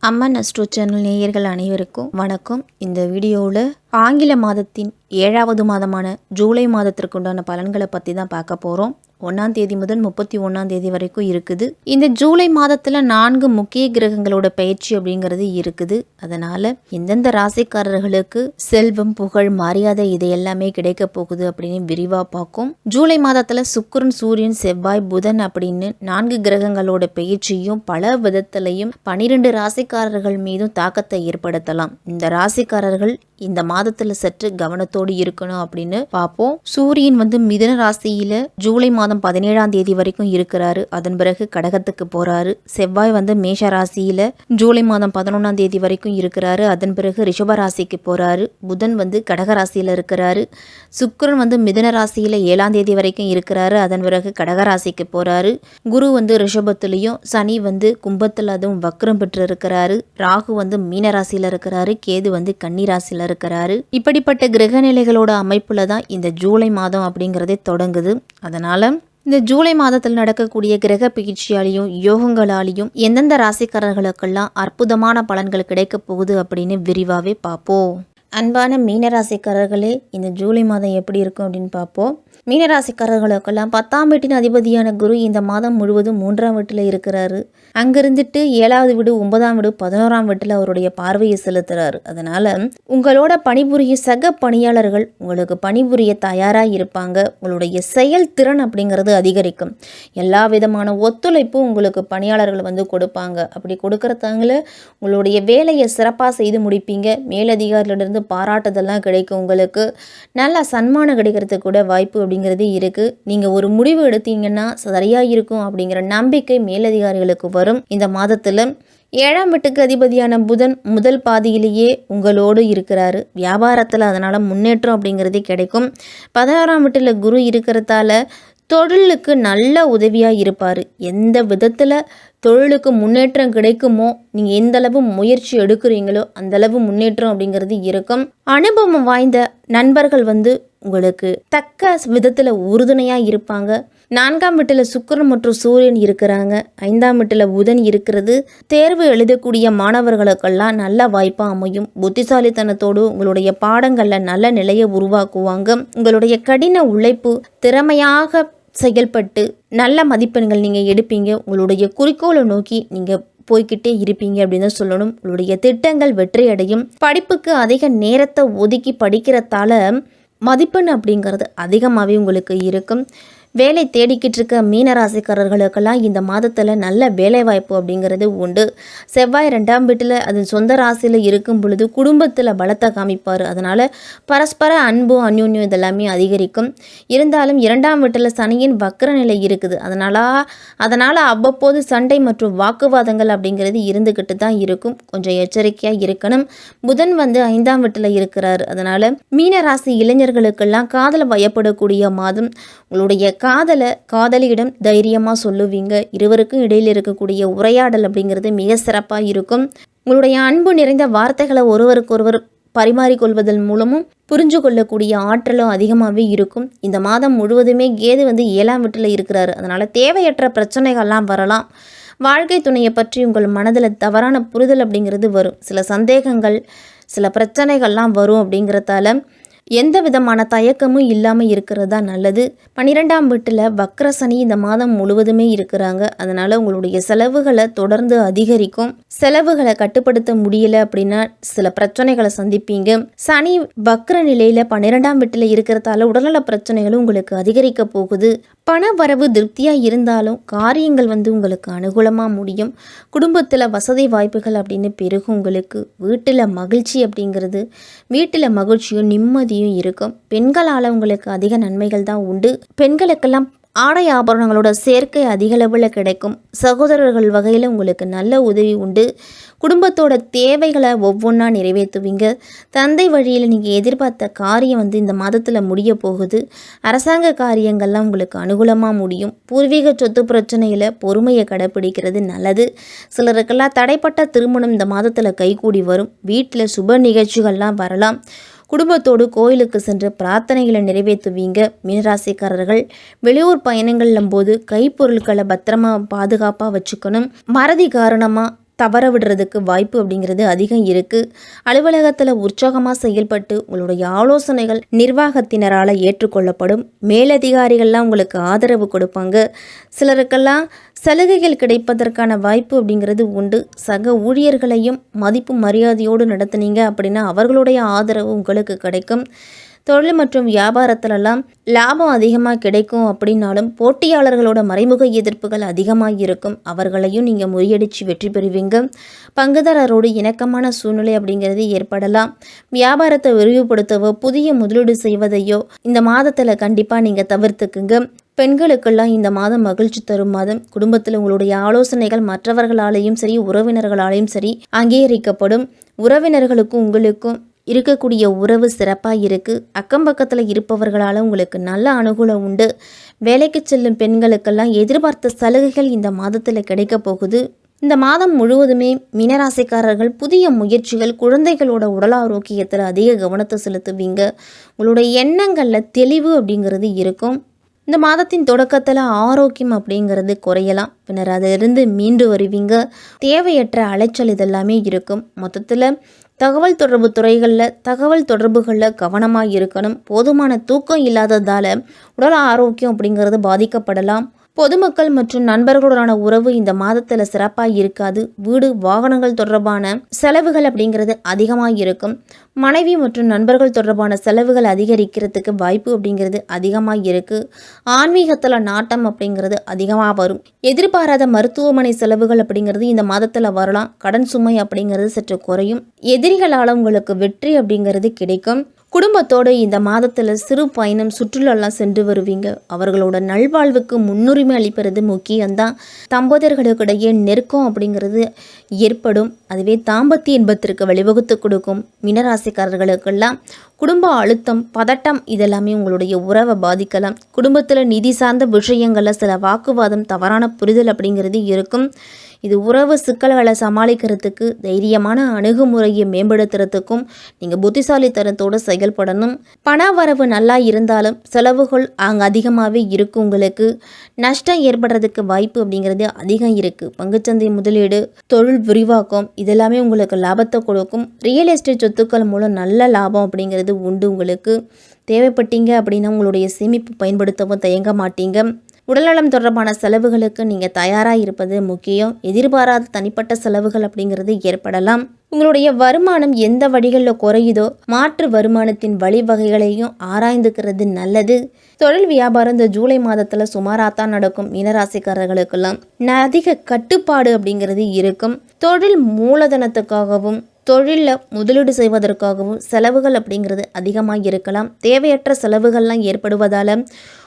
அம்மன் astro channel நேயர்கள் அனைவருக்கும் வணக்கம். இந்த வீடியோவில் ஆங்கில மாதத்தின் 7வது மாதமான ஜூலை மாதத்திற்குண்டான பலன்களை பற்றி தான் பார்க்க போகிறோம். 1ஆம் தேதி முதல் 31ஆம் தேதி வரைக்கும் இருக்குது. இந்த ஜூலை மாதத்தில் 4 முக்கிய கிரகங்களோட பயிற்சி அப்படிங்கிறது இருக்குது. அதனால் எந்தெந்த ராசிக்காரர்களுக்கு செல்வம், புகழ், மரியாதை இது எல்லாமே கிடைக்க போகுது அப்படின்னு விரிவாக பார்க்கும். ஜூலை மாதத்தில் சுக்கிரன், சூரியன், செவ்வாய், புதன் அப்படின்னு 4 கிரகங்களோட பயிற்சியும் பல விதத்திலையும் 12 ராசிக்காரர்கள் மீதும் தாக்கத்தை ஏற்படுத்தலாம். இந்த ராசிக்காரர்கள் இந்த மாதத்துல சற்று கவனத்தோடு இருக்கணும் அப்படின்னு பார்ப்போம். சூரியன் மிதுன ராசியில ஜூலை மாதம் 17ஆம் தேதி வரைக்கும் இருக்கிறாரு. அதன் பிறகு கடகத்துக்கு போறாரு. செவ்வாய் மேஷ ராசியில ஜூலை மாதம் 11ஆம் தேதி வரைக்கும் இருக்கிறாரு. அதன் பிறகு ரிஷப ராசிக்கு போறாரு. புதன் கடக ராசியில இருக்கிறாரு. சுக்கிரன் மிதுன ராசியில 7ஆம் தேதி வரைக்கும் இருக்கிறாரு. அதன் பிறகு கடக ராசிக்கு போறாரு. குரு ரிஷபத்திலையும், சனி கும்பத்துல அதுவும் வக்ரம் பெற்று இருக்கிறாரு. ராகு மீன ராசியில இருக்கிறாரு. கேது கன்னி ராசியில இருக்கிறாரு. இப்படிப்பட்ட கிரக நிலைகளோட அமைப்புல தான் இந்த ஜூலை மாதம் அப்படிங்கிறதே தொடங்குது. அதனால இந்த ஜூலை மாதத்தில் நடக்கக்கூடிய கிரக பயிற்சியாலையும் யோகங்களாலையும் எந்தெந்த ராசிக்காரர்களுக்கெல்லாம் அற்புதமான பலன்கள் கிடைக்க போகுது அப்படின்னு விரிவாகவே பார்ப்போம். அன்பான மீனராசிக்காரர்களே, இந்த ஜூலை மாதம் எப்படி இருக்கும் அப்படின்னு பார்ப்போம். மீனராசிக்காரர்களுக்கெல்லாம் 10ஆம் வீட்டின் அதிபதியான குரு இந்த மாதம் முழுவதும் 3ஆம் வீட்டில் இருக்கிறாரு. அங்கிருந்துட்டு 7வது வீடு, 9ஆம் வீடு, 11ஆம் வீட்டில் அவருடைய பார்வையை செலுத்துறாரு. அதனால உங்களோட பணிபுரிய சக பணியாளர்கள் உங்களுக்கு பணிபுரிய தயாராக இருப்பாங்க. உங்களுடைய செயல்திறன் அப்படிங்கிறது அதிகரிக்கும். எல்லா விதமான ஒத்துழைப்பும் உங்களுக்கு பணியாளர்கள் கொடுப்பாங்க. அப்படி கொடுக்கறதாங்கள உங்களுடைய வேலையை சிறப்பாக செய்து முடிப்பீங்க. மேலதிகாரிகளிருந்து பாராட்டுதெல்லாம் கிடைக்கும். உங்களுக்கு நல்ல சன்மானம் கிடைக்கிறதுக்கு கூட வாய்ப்பு அப்படிங்கிறது இருக்கு. நீங்க ஒரு முடிவு எடுத்தீங்கன்னா சரியா இருக்கும் அப்படிங்கிற நம்பிக்கை மேலதிகாரிகளுக்கு வரும். இந்த மாதத்துல 7ஆம் வீட்டுக்கு அதிபதியான புதன் முதல் பாதியிலேயே உங்களோடு இருக்கிறாரு. வியாபாரத்தில் அதனால முன்னேற்றம் அப்படிங்கிறதே கிடைக்கும். 16ஆம் வீட்டில் குரு இருக்கிறதால தொழிலுக்கு நல்ல உதவியாக இருப்பார். எந்த விதத்தில் தொழிலுக்கு முன்னேற்றம் கிடைக்குமோ, நீங்கள் எந்த அளவு முயற்சி எடுக்கிறீங்களோ அந்தளவு முன்னேற்றம் அப்படிங்கிறது இருக்கும். அனுபவம் வாய்ந்த நண்பர்கள் உங்களுக்கு தக்க விதத்தில் உறுதுணையாக இருப்பாங்க. 4ஆம் வீட்டில் சுக்கிரன் மற்றும் சூரியன் இருக்கிறாங்க. 5ஆம் வீட்டில் புதன் இருக்கிறது. தேர்வு எழுதக்கூடிய மாணவர்களுக்கெல்லாம் நல்ல வாய்ப்பாக அமையும். புத்திசாலித்தனத்தோடு உங்களுடைய பாடங்களில் நல்ல நிலையை உருவாக்குவாங்க. உங்களுடைய கடின உழைப்பு திறமையாக செயல்பட்டு நல்ல மதிப்பெண்கள் நீங்கள் எடுப்பீங்க. உங்களுடைய குறிக்கோளை நோக்கி நீங்கள் போய்கிட்டே இருப்பீங்க அப்படின்னு தான் சொல்லணும். உங்களுடைய திட்டங்கள் வெற்றி அடையும். படிப்புக்கு அதிக நேரத்தை ஒதுக்கி படிக்கிறதால மதிப்பெண் அப்படிங்கிறது அதிகமாகவே உங்களுக்கு இருக்கும். வேலை தேடிக்கிட்டு இருக்க மீனராசிக்காரர்களுக்கெல்லாம் இந்த மாதத்தில் நல்ல வேலைவாய்ப்பு அப்படிங்கிறது உண்டு. செவ்வாய் 2ஆம் வீட்டில் அது சொந்த ராசியில் இருக்கும் பொழுது குடும்பத்தில் பலத்தை காமிப்பார். அதனால் பரஸ்பர அன்பு, அந்யோன்யம் இதெல்லாமே அதிகரிக்கும். இருந்தாலும் 2ஆம் வீட்டில் சனியின் வக்ர நிலை இருக்குது. அதனால் அவ்வப்போது சண்டை மற்றும் வாக்குவாதங்கள் அப்படிங்கிறது இருந்துக்கிட்டு தான் இருக்கும். கொஞ்சம் எச்சரிக்கையாக இருக்கணும். புதன் 5ஆம் வீட்டில் இருக்கிறார். அதனால் மீனராசி இளைஞர்களுக்கெல்லாம் காதல் வயப்படக்கூடிய மாதம். உங்களுடைய காதலியிடம் தைரியமாக சொல்லுவீங்க. இருவருக்கும் இடையில் இருக்கக்கூடிய உரையாடல் அப்படிங்கிறது மிக சிறப்பாக இருக்கும். உங்களுடைய அன்பு நிறைந்த வார்த்தைகளை ஒருவருக்கொருவர் பரிமாறிக்கொள்வதன் மூலமும் புரிஞ்சு கொள்ளக்கூடிய ஆற்றலும் அதிகமாகவே இருக்கும். இந்த மாதம் முழுவதுமே கேது 7ஆம் வீட்டில் இருக்கிறாரு. அதனால் தேவையற்ற பிரச்சனைகள்லாம் வரலாம். வாழ்க்கை துணையை பற்றி உங்கள் மனதில் தவறான புரிதல் அப்படிங்கிறது வரும். சில சந்தேகங்கள், சில பிரச்சனைகள்லாம் வரும். அப்படிங்கிறதால எந்த விதமான தயக்கமும் இல்லாமல் இருக்கிறது தான் நல்லது. 12ஆம் வீட்டில் வக்ர சனி இந்த மாதம் முழுவதுமே இருக்கிறாங்க. அதனால் உங்களுடைய செலவுகளை தொடர்ந்து அதிகரிக்கும். செலவுகளை கட்டுப்படுத்த முடியல அப்படின்னா சில பிரச்சனைகளை சந்திப்பீங்க. சனி வக்ர நிலையில் 12ஆம் வீட்டில் இருக்கிறதால உடல்நல பிரச்சனைகளும் உங்களுக்கு அதிகரிக்க போகுது. பண வரவு திருப்தியாக இருந்தாலும் காரியங்கள் உங்களுக்கு அனுகூலமாக முடியும். குடும்பத்தில் வசதி வாய்ப்புகள் அப்படின்னு பெருகும். உங்களுக்கு வீட்டில் மகிழ்ச்சி அப்படிங்கிறது, வீட்டில் மகிழ்ச்சியும் நிம்மதியும் இருக்கும். பெண்களால் உங்களுக்கு அதிக நன்மைகள் தான் உண்டு. பெண்களுக்கெல்லாம் ஆடை ஆபரணங்களோட சேர்க்கை அதிகளவில் கிடைக்கும். சகோதரர்கள் வகையில் உங்களுக்கு நல்ல உதவி உண்டு. குடும்பத்தோட தேவைகளை ஒவ்வொன்றா நிறைவேற்றுவீங்க. தந்தை வழியில் நீங்கள் எதிர்பார்த்த காரியம் இந்த மாதத்தில் முடிய போகுது. அரசாங்க காரியங்கள்லாம் உங்களுக்கு அனுகூலமாக முடியும். பூர்வீக சொத்து பிரச்சனையில் பொறுமையை கடைப்பிடிக்கிறது நல்லது. சிலருக்கெல்லாம் தடைப்பட்ட திருமணம் இந்த மாதத்தில் கைகூடி வரும். வீட்டில் சுப நிகழ்ச்சிகள்லாம் வரலாம். குடும்பத்தோடு கோயிலுக்கு சென்று பிரார்த்தனைகளை நிறைவேற்றுவீங்க. மீனராசிக்காரர்கள் வெளியூர் பயணங்களிலும் போது கைப்பொருட்களை பத்திரமா பாதுகாப்பாக வச்சுக்கணும். மறதி காரணமாக தவற விடுறதுக்கு வாய்ப்பு அப்படிங்கிறது அதிகம் இருக்குது. அலுவலகத்தில் உற்சாகமாக செயல்பட்டு உங்களுடைய ஆலோசனைகள் நிர்வாகத்தினரால் ஏற்றுக்கொள்ளப்படும். மேலதிகாரிகள்லாம் உங்களுக்கு ஆதரவு கொடுப்பாங்க. சிலருக்கெல்லாம் சலுகைகள் கிடைப்பதற்கான வாய்ப்பு அப்படிங்கிறது உண்டு. சக ஊழியர்களையும் மதிப்பு மரியாதையோடு நடத்துனீங்க அப்படின்னா அவர்களுடைய ஆதரவு உங்களுக்கு கிடைக்கும். தொழில் மற்றும் வியாபாரத்திலெல்லாம் லாபம் அதிகமாக கிடைக்கும் அப்படின்னாலும் போட்டியாளர்களோட மறைமுக எதிர்ப்புகள் அதிகமாக இருக்கும். அவர்களையும் நீங்கள் முறியடித்து வெற்றி பெறுவீங்க. பங்குதாரரோடு இணக்கமான சூழ்நிலை அப்படிங்கிறது ஏற்படலாம். வியாபாரத்தை விரிவுபடுத்தவோ புதிய முதலீடு செய்வதையோ இந்த மாதத்தில் கண்டிப்பாக நீங்கள் தவிர்த்துக்குங்க. பெண்களுக்கெல்லாம் இந்த மாதம் மகிழ்ச்சி தரும் மாதம். குடும்பத்தில் உங்களுடைய ஆலோசனைகள் மற்றவர்களாலேயும் சரி உறவினர்களாலேயும் சரி அங்கீகரிக்கப்படும். உறவினர்களுக்கும் உங்களுக்கும் இருக்கக்கூடிய உறவு சிறப்பாக இருக்குது. அக்கம் பக்கத்தில் இருப்பவர்களால் உங்களுக்கு நல்ல அனுகூலம் உண்டு. வேலைக்கு செல்லும் பெண்களுக்கெல்லாம் எதிர்பார்த்த சலுகைகள் இந்த மாதத்தில் கிடைக்க போகுது. இந்த மாதம் முழுவதுமே மீனராசிக்காரர்கள் புதிய முயற்சிகள், குழந்தைகளோட உடல் ஆரோக்கியத்தில் அதிக கவனத்தை செலுத்துவீங்க. உங்களுடைய எண்ணங்களில் தெளிவு அப்படிங்கிறது இருக்கும். இந்த மாதத்தின் தொடக்கத்தில் ஆரோக்கியம் அப்படிங்கிறது குறையலாம். பின்னர் அதிலிருந்து மீண்டு வருவீங்க. தேவையற்ற அலைச்சல் இதெல்லாமே இருக்கும். மொத்தத்தில் தகவல் தொடர்பு துறைகளில் தகவல் தொடர்புகளில் கவனமாக இருக்கணும். போதுமான தூக்கம் இல்லாததால் உடல் ஆரோக்கியம் அப்படிங்கிறது பாதிக்கப்படலாம். பொதுமக்கள் மற்றும் நண்பர்களுடனான உறவு இந்த மாதத்தில் சிறப்பாக இருக்காது. வீடு வாகனங்கள் தொடர்பான செலவுகள் அப்படிங்கிறது அதிகமாக இருக்கும். மனைவி மற்றும் நண்பர்கள் தொடர்பான செலவுகள் அதிகரிக்கிறதுக்கு வாய்ப்பு அப்படிங்கிறது அதிகமாக இருக்குது. ஆன்மீகத்தில் நாட்டம் அப்படிங்கிறது அதிகமாக வரும். எதிர்பாராத மருத்துவமனை செலவுகள் அப்படிங்கிறது இந்த மாதத்தில் வரலாம். கடன் சுமை அப்படிங்கிறது சற்று குறையும். எதிரிகளால் உங்களுக்கு வெற்றி அப்படிங்கிறது கிடைக்கும். குடும்பத்தோடு இந்த மாதத்தில் சிறு பயணம் சுற்றுலாலாம் சென்று வருவீங்க. அவர்களோட நல்வாழ்வுக்கு முன்னுரிமை அளிப்பது முக்கியம்தான். தம்பதியர்களுக்கிடையே நெருக்கம் அப்படிங்கிறது ஏற்படும். அதுவே தாம்பத்திய இன்பத்திற்கு வழிவகுத்து கொடுக்கும். மீனராசிக்காரர்களுக்கெல்லாம் குடும்ப அழுத்தம், பதட்டம் இதெல்லாமே உங்களுடைய உறவை பாதிக்கலாம். குடும்பத்தில் நிதி சார்ந்த விஷயங்களில் சில வாக்குவாதம், தவறான புரிதல் அப்படிங்கிறது இருக்கும். இது உறவு சிக்கல்களை சமாளிக்கிறதுக்கு, தைரியமான அணுகுமுறையை மேம்படுத்துறதுக்கும் நீங்கள் புத்திசாலித்தனத்தோடு செயல்படணும். பண வரவு நல்லா இருந்தாலும் செலவுகள் அங்கே அதிகமாகவே இருக்கும். உங்களுக்கு நஷ்டம் ஏற்படுறதுக்கு வாய்ப்பு அப்படிங்கிறது அதிகம் இருக்குது. பங்குச்சந்தை முதலீடு, தொழில் விரிவாக்கம் இதெல்லாமே உங்களுக்கு லாபத்தை கொடுக்கும். ரியல் எஸ்டேட் சொத்துக்கள் மூலம் நல்ல லாபம் அப்படிங்கிறது உண்டு. உங்களுக்கு தேவைப்பட்டீங்க அப்படின்னா உங்களுடைய சேமிப்பு பயன்படுத்தவும் தயங்க மாட்டீங்க. உடல்நலம் தொடர்பான செலவுகளுக்கு நீங்கள் தயாராக இருப்பது முக்கியம். எதிர்பாராத தனிப்பட்ட செலவுகள் அப்படிங்கிறது ஏற்படலாம். உங்களுடைய வருமானம் எந்த வழிகளில் குறையுதோ மாற்று வருமானத்தின் வழிவகைகளையும் ஆராய்ந்துக்கிறது நல்லது. தொழில் வியாபாரம் இந்த ஜூலை மாதத்தில் சுமாராகத்தான் நடக்கும். மீனராசிக்காரர்களுக்கெல்லாம் அதிக கட்டுப்பாடு அப்படிங்கிறது இருக்கும். தொழில் மூலதனத்துக்காகவும் தொழிலில் முதலீடு செய்வதற்காகவும் செலவுகள் அப்படிங்கிறது அதிகமாக இருக்கலாம். தேவையற்ற செலவுகள்லாம் ஏற்படுவதால்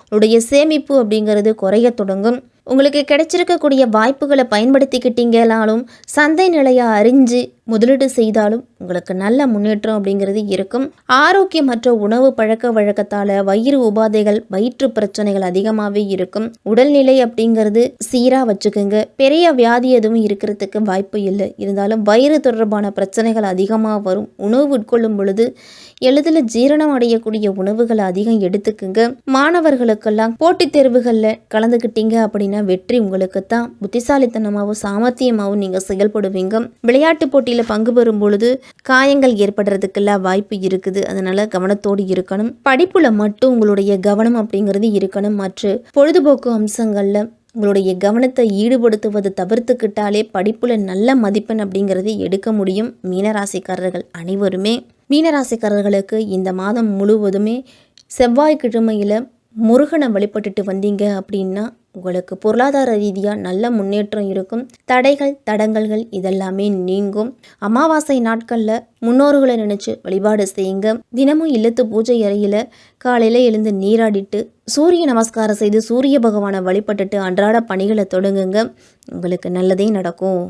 உங்களுடைய சேமிப்பு அப்படிங்கிறது குறைய தொடங்கும். உங்களுக்கு கிடைச்சிருக்கக்கூடிய வாய்ப்புகளை பயன்படுத்திக்கிட்டீங்கனாலும் சந்தை நிலையை அறிஞ்சு முதலீடு செய்தாலும் உங்களுக்கு நல்ல முன்னேற்றம் அப்படிங்கிறது இருக்கும். ஆரோக்கியமற்ற உணவு பழக்க வழக்கத்தால் வயிறு உபாதைகள், வயிற்று பிரச்சனைகள் அதிகமாகவே இருக்கும். உடல்நிலை அப்படிங்கிறது சீராக வச்சுக்கோங்க. பெரிய வியாதி எதுவும் இருக்கிறதுக்கு வாய்ப்பு இல்லை. இருந்தாலும் வயிறு தொடர்பான பிரச்சனைகள் அதிகமாக வரும். உணவு உட்கொள்ளும் பொழுது எளிதில் ஜீரணம் அடையக்கூடிய உணவுகளை அதிகம் எடுத்துக்குங்க. மாணவர்களுக்கெல்லாம் போட்டித் தேர்வுகளில் கலந்துக்கிட்டீங்க அப்படின்னா வெற்றி உங்களுக்கு தான். புத்திசாலித்தனமாகவும் சாமர்த்தியமாகவும் நீங்கள் செயல்படுவீங்க. விளையாட்டு போட்டியில் பங்கு பெறும் பொழுது காயங்கள் ஏற்படுறதுக்கெல்லாம் வாய்ப்பு இருக்குது. அதனால கவனத்தோடு இருக்கணும். படிப்புல மட்டும் உங்களுடைய கவனம் அப்படிங்கிறது இருக்கணும். மற்ற பொழுதுபோக்கு அம்சங்கள்ல உங்களுடைய கவனத்தை ஈடுபடுத்துவதை தவிர்த்துக்கிட்டாலே படிப்புல நல்ல மதிப்பெண் அப்படிங்கிறது எடுக்க முடியும். மீனராசிக்காரர்கள் அனைவருமே மீனராசிக்காரர்களுக்கு இந்த மாதம் முழுவதுமே செவ்வாய்க்கிழமையில் முருகனை வழிபட்டுட்டு வந்தீங்க அப்படின்னா உங்களுக்கு பொருளாதார ரீதியாக நல்ல முன்னேற்றம் இருக்கும். தடைகள், தடங்கல்கள் இதெல்லாமே நீங்கும். அமாவாசை நாட்களில் முன்னோர்களை நினச்சி வழிபாடு செய்யுங்க. தினமும் இல்லத்து பூஜை அறையில் காலையில் எழுந்து நீராடிட்டு சூரிய நமஸ்காரம் செய்து சூரிய பகவானை வழிபட்டுட்டு அன்றாட பணிகளை தொடங்குங்க. உங்களுக்கு நல்லதே நடக்கும்.